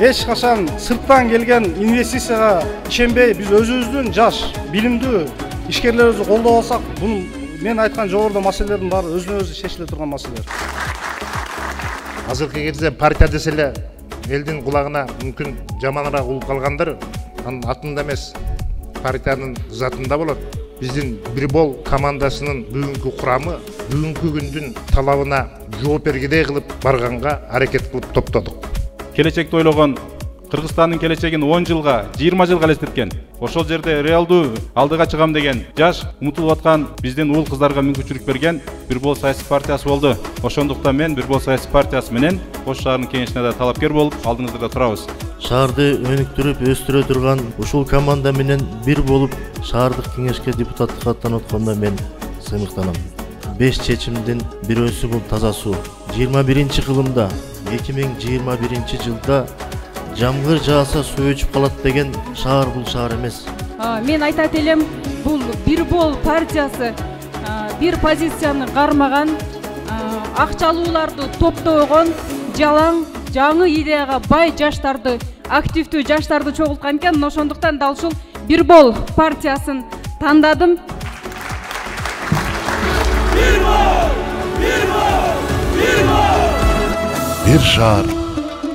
эч качан сырттан келген инвестицияга ишенбей, биз өзүбүздүн жаш, билимдүү ишкерлерибизди колдоп алсак, бул мен айткан жогоруда маселелердин баары өзүнө өзү чечиле турган маселелер. Азыркы кезде партия десе эле элдин кулагына мүмкүн жаманыраак угуп калгандыр, анын атында эмес, партиянын затында болот. Биздин бир бол командасынын бүгүнкү курамы бүгүнкү күндүн талабына жооп бергидей кылып барганга аракет кылып топтодук. Келечекти ойлогон, Кыргызстандын келечегин 10 жылга, 20 жылга элестеткен, ошол жерде реалдуу алдыга чыгам деген жаш умутулуп аткан биздин уул кыздарга мүмкүнчүлүк берген Бир Бол саясий партиясы болду. Ошондуктан мен Бир Бол саясий партиясы менен Ош шаарынын кеңешине да талапкер болуп, алдыңыздарда турабыз. Шаарды өнүктүрүп, өстүрө турган ушул команда менен бир болуп шаардык кеңешке депутаттыкка аттанып атканда мен сыймыктанам. 5 чечимдин бирөөсү бул таза суу. 21-кылымда 2021 жылда жамгыр жааса суу өчүп калат деген шаар бул шаар эмес. Мен айтат элем, бул Бир Бол партиясы бир позицияны кармаган, акчалууларды топтобогон, жалаң, жаңы идеяга бай жаштарды, активдүү жаштарды чогулткан экен. Ошондуктан дал ушул Бир Бол партиясын тандадым. Bir şaar,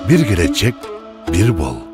bir gelecek, bir bol.